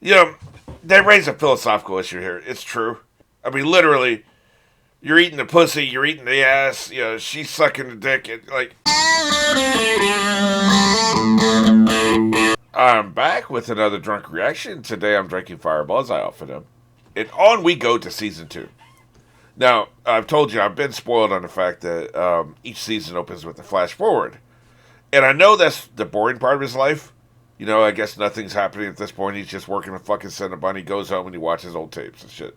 You know, they raise a philosophical issue here. It's true. I mean, literally, you're eating the pussy, you're eating the ass. You know, she's sucking the dick. And, like, I'm back with another drunk reaction. Today, I'm drinking Fireballs. I offer them, and on we go to season two. Now, I've told you I've been spoiled on the fact that each season opens with a flash forward, and I know that's the boring part of his life. You know, I guess nothing's happening at this point. He's just working a fucking Cinnabon. He goes home and he watches old tapes and shit.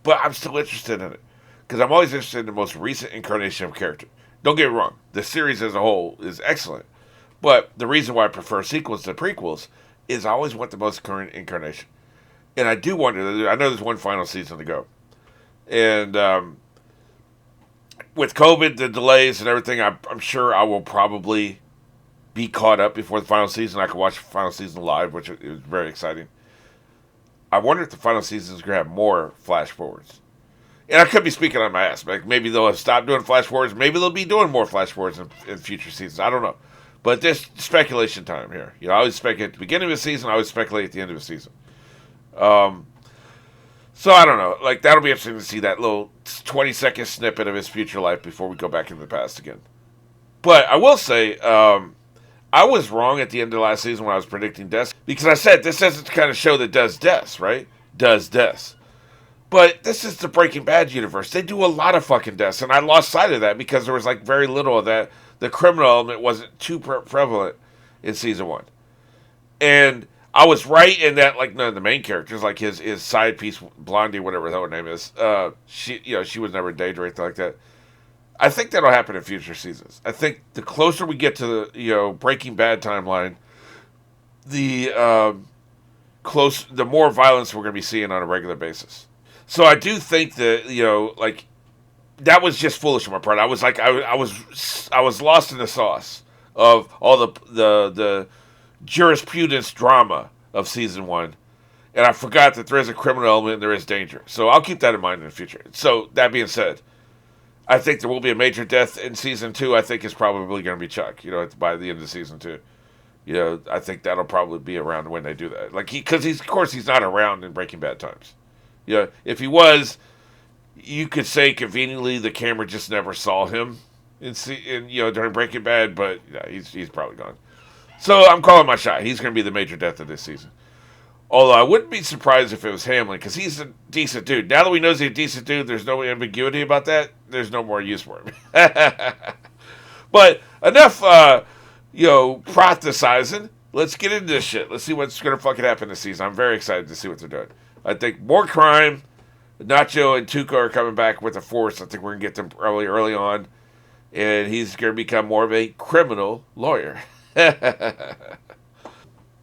But I'm still interested in it because I'm always interested in the most recent incarnation of a character. Don't get me wrong, the series as a whole is excellent, but the reason why I prefer sequels to prequels is I always want the most current incarnation. And I do wonder. I know there's one final season to go, and with COVID, the delays and everything, I'm sure I will probably be caught up before the final season. I can watch the final season live, which is very exciting. I wonder if the final season is going to have more flash forwards. And I could be speaking on my ass. Like maybe they'll have stopped doing flash forwards. Maybe they'll be doing more flash forwards in future seasons. I don't know. But there's speculation time here. You know, I always speculate at the beginning of the season. I always speculate at the end of the season. Um, so I don't know. Like that'll be interesting to see that little 20-second snippet of his future life before we go back into the past again. But I will say, I was wrong at the end of last season when I was predicting deaths because I said this isn't the kind of show that does deaths, right? Does deaths. But this is the Breaking Bad universe. They do a lot of fucking deaths, and I lost sight of that because there was like very little of that. The criminal element wasn't too prevalent in season one, and I was right in that. Like none of the main characters, like his side piece Blondie, whatever her name is, she was never dated or anything like that. I think that'll happen in future seasons. I think the closer we get to the Breaking Bad timeline, the the more violence we're going to be seeing on a regular basis. So I do think that like that was just foolish on my part. I was like, I was lost in the sauce of all the jurisprudence drama of season one, and I forgot that there is a criminal element and there is danger. So I'll keep that in mind in the future. So that being said, I think there will be a major death in season two. I think it's probably going to be Chuck. You know, by the end of season two. You know, I think that'll probably be around when they do that. Like because he's of course he's not around in Breaking Bad times. You know, if he was, you could say conveniently the camera just never saw him during Breaking Bad, but yeah, he's probably gone. So I'm calling my shot. He's going to be the major death of this season. Although I wouldn't be surprised if it was Hamlin because he's a decent dude. Now that we know he's a decent dude, there's no ambiguity about that. There's no more use for him. But enough, prophesizing. Let's get into this shit. Let's see what's going to fucking happen this season. I'm very excited to see what they're doing. I think more crime. Nacho and Tuca are coming back with a force. I think we're going to get them early on. And he's going to become more of a criminal lawyer.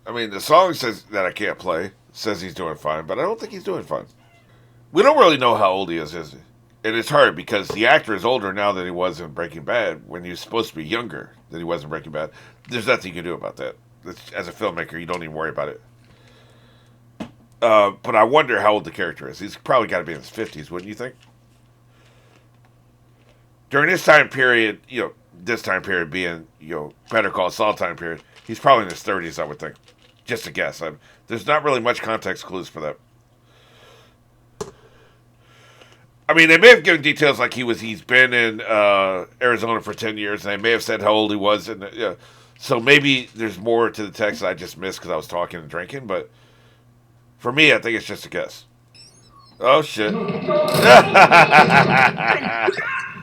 I mean, the song says that I can't play. Says he's doing fine, but I don't think he's doing fine. We don't really know how old he is he? And it's hard because the actor is older now than he was in Breaking Bad when he was supposed to be younger than he was in Breaking Bad. There's nothing you can do about that. As a filmmaker, you don't even worry about it. But I wonder how old the character is. He's probably got to be in his 50s, wouldn't you think? During this time period, this time period being, Better Call Saul time period, he's probably in his 30s, I would think. Just a guess. There's not really much context clues for that. I mean, they may have given details like he's been in Arizona for 10 years, and they may have said how old he was. So maybe there's more to the text that I just missed because I was talking and drinking, but for me, I think it's just a guess. Oh shit! Damn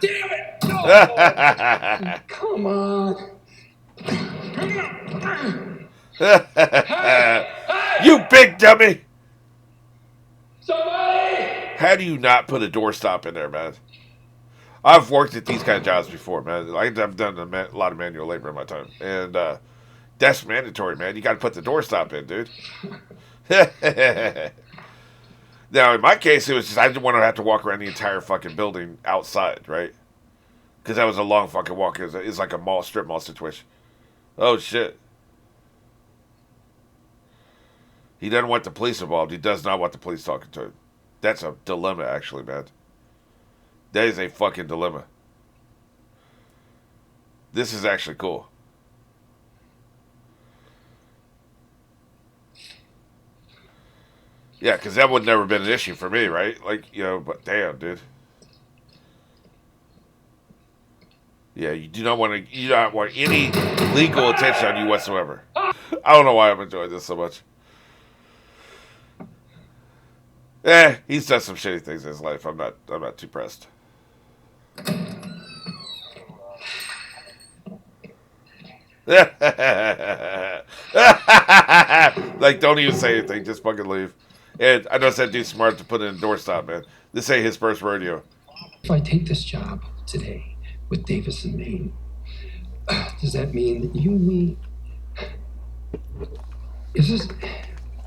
it! No! Come on. Hey! You Hey! big dummy! Somebody! How do you not put a doorstop in there, man? I've worked at these kind of jobs before, man. I've done a lot of manual labor in my time, and that's mandatory, man. You got to put the doorstop in, dude. Now, in my case, it was just I didn't want to have to walk around the entire fucking building outside, right? Because that was a long fucking walk. It's like a strip mall situation. Oh shit! He doesn't want the police involved. He does not want the police talking to him. That's a dilemma, actually, man. That is a fucking dilemma. This is actually cool. Yeah, because that would never been an issue for me, right? Like, but damn, dude. Yeah, you do not want to. You don't want any legal attention on you whatsoever. I don't know why I'm enjoying this so much. He's done some shitty things in his life. I'm not. I'm not too pressed. Like, don't even say anything. Just fucking leave. And I know that dude's smart to put in a doorstop, man. This ain't his first rodeo. If I take this job today with Davis and Maine, does that mean that you and me? Is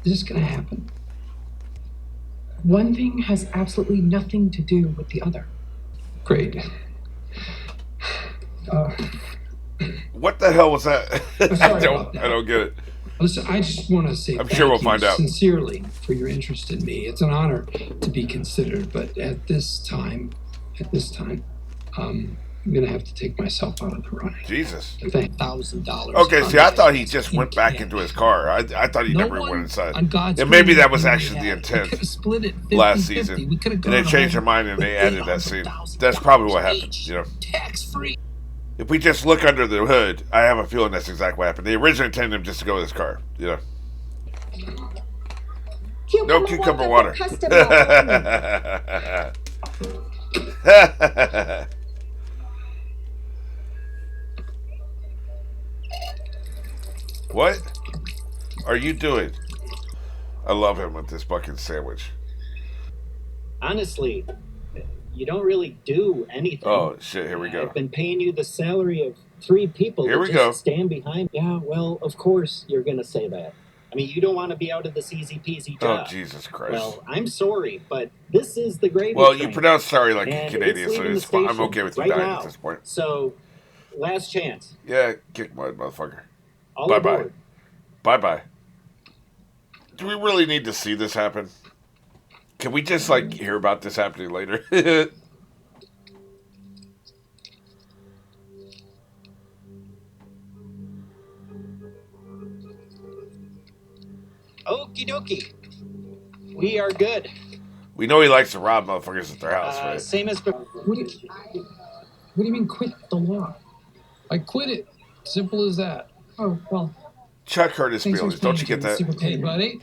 this gonna happen? One thing has absolutely nothing to do with the other. Great. What the hell was that? Sorry about that. I don't get it. Listen, I just want to say I'm sure we'll find out. Sincerely for your interest in me. It's an honor to be considered, but at this time, I'm gonna have to take myself out of the running. Jesus. $1,000. Okay, see, I thought he just went back into his car. I thought he never went inside. And maybe that was actually the intent last season. And they changed their mind and they added that scene. That's probably what happened, Tax free. If we just look under the hood, I have a feeling that's exactly what happened. They originally intended him just to go with his car, No cucumber water. What are you doing? I love him with this fucking sandwich. Honestly, you don't really do anything. Oh, shit, here we go. I've been paying you the salary of 3 people Here to we just go. stand behind. Yeah, well, of course you're going to say that. I mean, you don't want to be out of this easy peasy job. Oh, Jesus Christ. Well, I'm sorry, but this is the gravy Well, train. you pronounce sorry like a And Canadian, it's so leaving it's the fine. I'm station okay with you right dying now. at this point. So, last chance. Yeah, kick my motherfucker. All Bye-bye. aboard. Bye-bye. Do we really need to see this happen? Can we just, hear about this happening later? Okie dokie. We are good. We know he likes to rob motherfuckers at their house, right? Same as before. What do you mean quit the law? I quit it. Simple as that. Oh, well, Chuck hurt his Thanks for feelings. Don't you get explaining that? to me. Hey, buddy.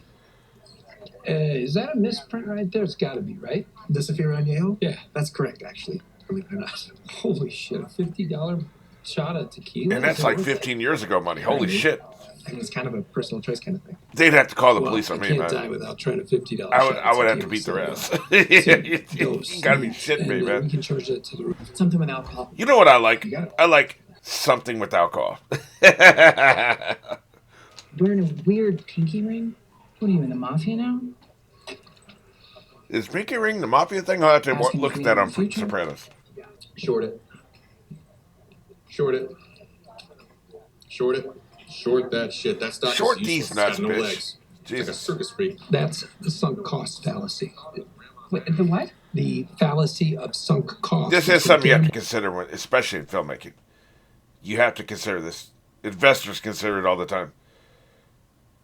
Is that a misprint right there? It's got to be, right? Desafio? Yeah. That's correct, actually. Believe it or not. Holy shit, a $50 shot of tequila? And that's like 15 years ago money. Holy shit. I mean, it's kind of a personal choice kind of thing. They'd have to call the Well, police on I me, can't man. die without trying a $50 I would have to shot beat their ass. tequila, You gotta be shitting me, We man. can charge that to the roof. something with alcohol. You know what I like? You got it. I like something with alcohol. Wearing a weird pinky ring? What are you in the mafia now? Is Pinky Ring the mafia thing? I'll have to Asking look for at me that in on the future? Sopranos. Short it. Short it. Short it. Short that shit. That stock Short is these useless. It's nuts, got no bitch. legs. It's like a Jesus. circus freak. That's the sunk cost fallacy. Wait, the what? The fallacy of sunk cost. This is something you have to consider, especially in filmmaking. You have to consider this. Investors consider it all the time.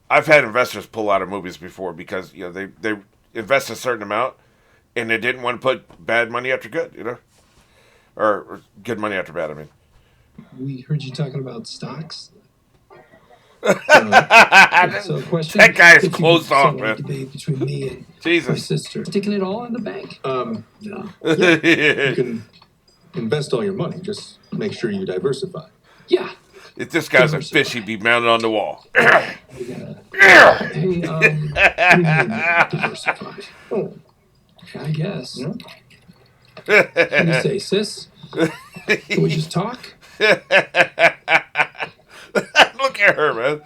I've had investors pull out of movies before because they invest a certain amount and they didn't want to put bad money after good, or good money after bad. I mean, We heard you talking about stocks. that So, question: guy is if you closed could off, settle a man. Debate between me and my Jesus. sister, sticking it all in the bank. No. No. You can invest all your money. Just make sure you diversify. Yeah. If this guy's a fish, he'd be mounted on the wall. We gotta, hey, what do you mean diversify? Oh. I guess. Yeah. What do you say, sis? Can we just talk? Look at her, man.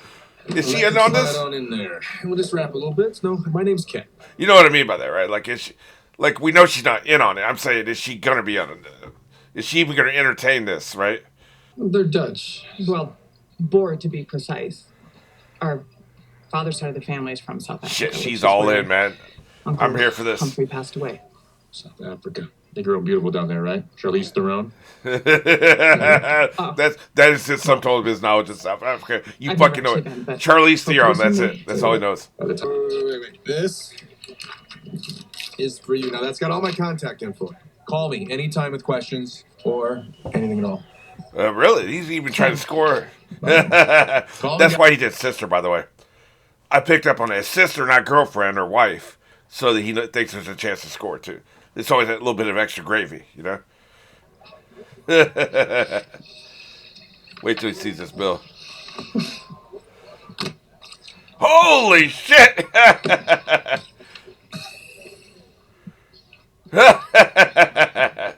Is she in on Slide this? on in there. We'll just wrap a little bit. No, my name's Ken. You know what I mean by that, right? Like, we know she's not in on it. I'm saying, is she gonna be on it? Is she even gonna entertain this, right? They're Dutch. Well, bored to be precise. Our father's side of the family is from South Africa. Shit, which she's is all where in, man. Uncle I'm here for this. Humphrey passed away. South Africa. They grow beautiful down there, right? Charlize Theron. that is his sum total of his knowledge of South Africa. You I've fucking never know actually it. been, but Charlize for Theron, that's personally- it. That's all he knows. By the time, wait. This is for you. Now, that's got all my contact info. Call me anytime with questions or anything at all. Really? He's even trying to score. Call That's me. why he did sister, by the way. I picked up on his sister, not girlfriend or wife, so that he thinks there's a chance to score, too. It's always that little bit of extra gravy, you know? Wait till he sees this bill. Holy shit!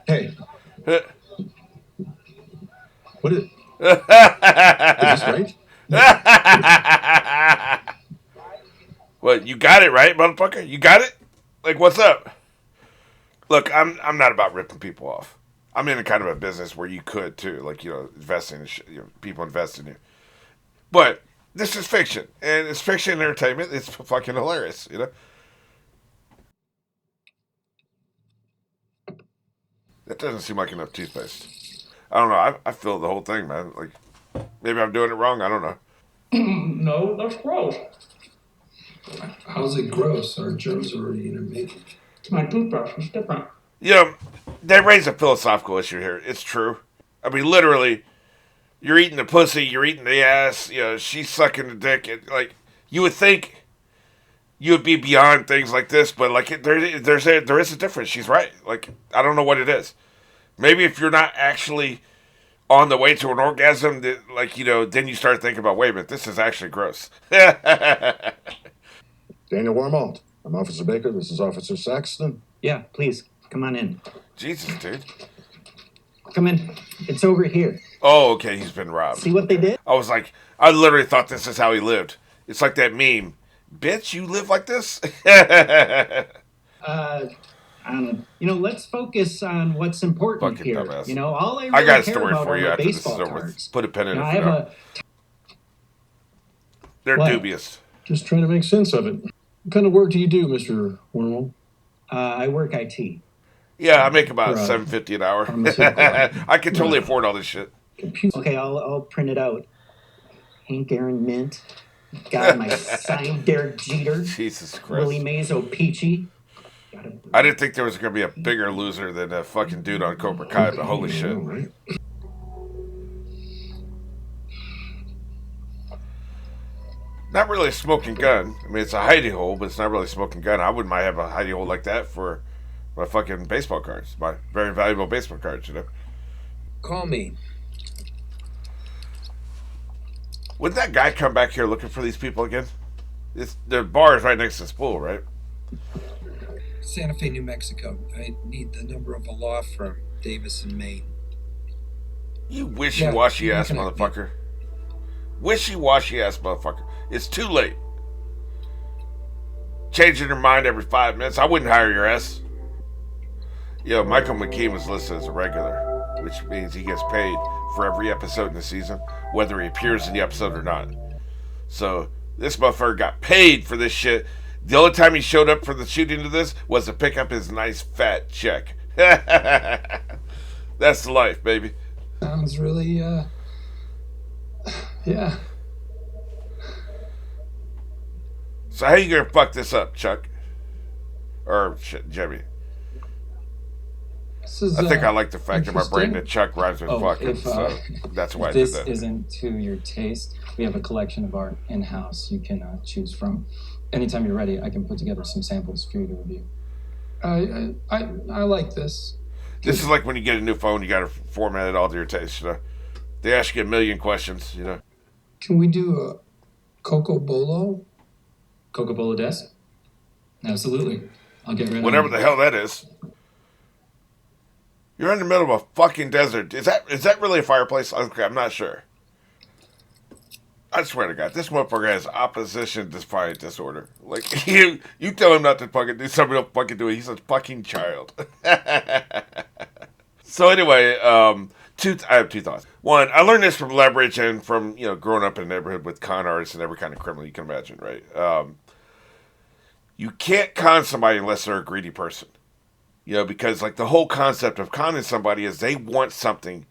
Hey. What is this right? What, you got it, right, motherfucker? You got it? Like, what's up? Look, I'm not about ripping people off. I'm in a kind of a business where you could, too. Like, investing in people invest in you. But this is fiction. And it's fiction entertainment. It's fucking hilarious, you know? That doesn't seem like enough toothpaste. I don't know. I feel the whole thing, man. Like, maybe I'm doing it wrong. I don't know. No, that's gross. How's it gross? Our germs are already intermingled. My toothbrush is different. They raise a philosophical issue here. It's true. I mean, literally, you're eating the pussy, you're eating the ass, she's sucking the dick. Like, you would think you would be beyond things like this, but, like, there is a difference. She's right. Like, I don't know what it is. Maybe if you're not actually on the way to an orgasm, then you start thinking about, wait a minute, this is actually gross. Daniel Warmalt. I'm Officer Baker. This is Officer Saxton. Yeah, please, come on in. Jesus, dude. Come in. It's over here. Oh, okay, he's been robbed. See what they did? I was like, I literally thought this is how he lived. It's like that meme. Bitch, you live like this? I don't know. Let's focus on what's important Fucking here. dumbass. All I really I got a care story about for are you the after this is baseball over with. cards. Put a pen in it I for have now. They're What? dubious. Just trying to make sense of it. What kind of work do you do, Mr. Warmalt? I work IT. Yeah, I make about Right. $7.50 an hour. Pharmaceutical. I can totally afford all this shit. Computer. Okay, I'll print it out. Hank Aaron Mint. Got my signed Derek Jeter. Jesus Willie Christ. Mays Peachy. I didn't think there was going to be a bigger loser than that fucking dude on Cobra Kai, but holy shit. Right. Not really a smoking gun. I mean, it's a hidey hole, but it's not really a smoking gun. I wouldn't mind have a hidey hole like that for my fucking baseball cards. My very valuable baseball cards, Call me. Would that guy come back here looking for these people again? The bar is right next to this pool, right? Santa Fe, New Mexico. I need the number of a law firm, Davis and Maine. You wishy-washy Yeah, ass you can have motherfucker. Wishy-washy ass motherfucker. It's too late. Changing your mind every 5 minutes. I wouldn't hire your ass. Michael McKean was listed as a regular, which means he gets paid for every episode in the season, whether he appears in the episode or not. So this motherfucker got paid for this shit. The only time he showed up for the shooting of this was to pick up his nice fat check. That's the life, baby. Sounds really, yeah. So how you gonna fuck this up, Chuck? Or shit, Jimmy? This is, I think I like the fact that my brain interesting. that Chuck rhymes with fucking, so that's why I did This that. isn't to your taste. We have a collection of art in-house you can choose from. Anytime you're ready, I can put together some samples for you to review. I like this. This is like when you get a new phone, you gotta format it all to your taste, They ask you a million questions, Can we do a Coco Bolo? Coca Bolo desk? Absolutely. I'll get rid Whatever of the hell that is. You're in the middle of a fucking desert. Is that really a fireplace? Okay, I'm not sure. I swear to God, this motherfucker has opposition defiant disorder. Like, you tell him not to fucking do something, he'll fucking do it. He's a fucking child. So anyway, I have two thoughts. One, I learned this from Leverage and from, growing up in a neighborhood with con artists and every kind of criminal you can imagine, right? You can't con somebody unless they're a greedy person. Because, like, the whole concept of conning somebody is they want something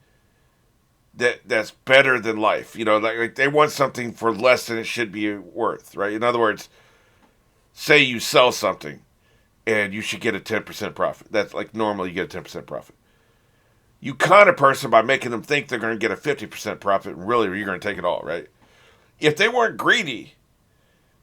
that's better than life. Like they want something for less than it should be worth, right? In other words, say you sell something and you should get a 10% profit. That's like normally you get a 10% profit. You con a person by making them think they're going to get a 50% profit, and really you're going to take it all, right? If they weren't greedy,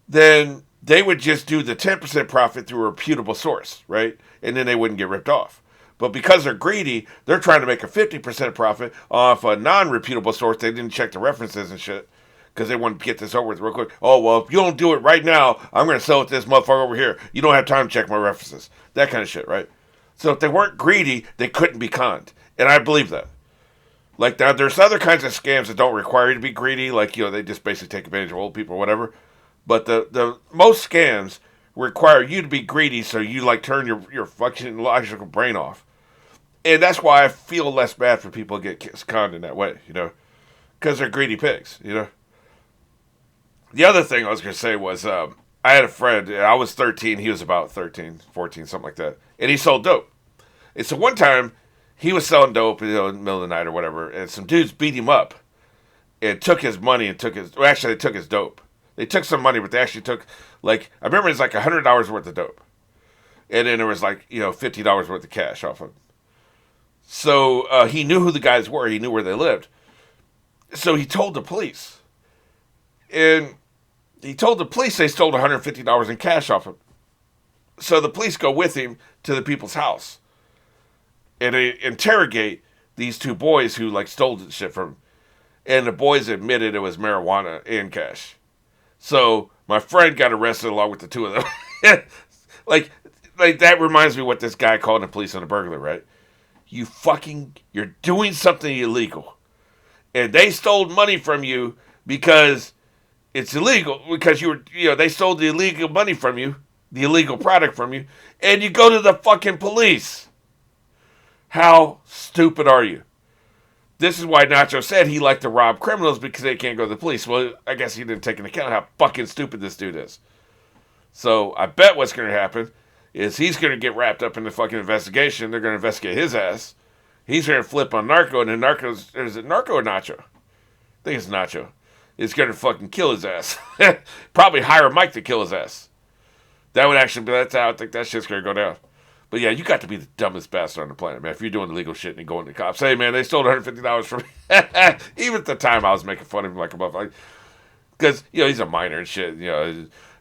then they would just do the 10% profit through a reputable source, right? And then they wouldn't get ripped off. But because they're greedy, they're trying to make a 50% profit off a non-reputable source. They didn't check the references and shit because they want to get this over with real quick. Oh, well, if you don't do it right now, I'm going to sell it to this motherfucker over here. You don't have time to check my references. That kind of shit, right? So if they weren't greedy, they couldn't be conned. And I believe that. Like, now, there's other kinds of scams that don't require you to be greedy. Like, they just basically take advantage of old people or whatever. But the most scams require you to be greedy, so you, like, turn your fucking logical brain off. And that's why I feel less bad for people who get conned in that way, because they're greedy pigs, The other thing I was going to say was I had a friend, I was 13, he was about 13, 14, something like that, and he sold dope. And so one time, he was selling dope in the middle of the night or whatever, and some dudes beat him up and took his money and they took his dope. They took some money, but they actually took, I remember it was like $100 worth of dope. And then there was $50 worth of cash off of it. So he knew who the guys were. He knew where they lived. So he told the police. And he told the police they stole $150 in cash off him. So the police go with him to the people's house. And they interrogate these two boys who stole the shit from him. And the boys admitted it was marijuana and cash. So my friend got arrested along with the two of them. like that reminds me what this guy called the police on a burglar, right? You're doing something illegal. And they stole money from you because it's illegal. Because they stole the illegal money from you, the illegal product from you, and you go to the fucking police. How stupid are you? This is why Nacho said he liked to rob criminals because they can't go to the police. Well, I guess he didn't take into account how fucking stupid this dude is. So I bet what's going to happen is he's going to get wrapped up in the fucking investigation. They're going to investigate his ass. He's going to flip on Narco, and then is it Narco or Nacho? I think it's Nacho. Is going to fucking kill his ass. Probably hire Mike to kill his ass. That's how I think that shit's going to go down. But yeah, you got to be the dumbest bastard on the planet, man. If you're doing illegal shit and you go into the cops, hey man, they stole $150 from me. Even at the time, I was making fun of him like a motherfucker. Because, he's a minor and shit.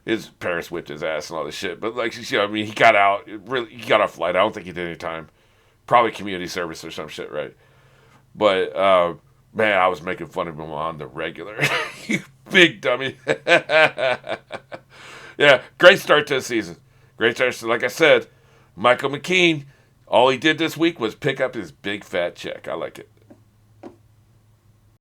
His parents whipped his ass and all this shit. But he got out. He got off flight. I don't think he did any time. Probably community service or some shit, right? But, man, I was making fun of him on the regular. You big dummy. Yeah, great start to the season. Great start. Like I said, Michael McKean, all he did this week was pick up his big fat check. I like it.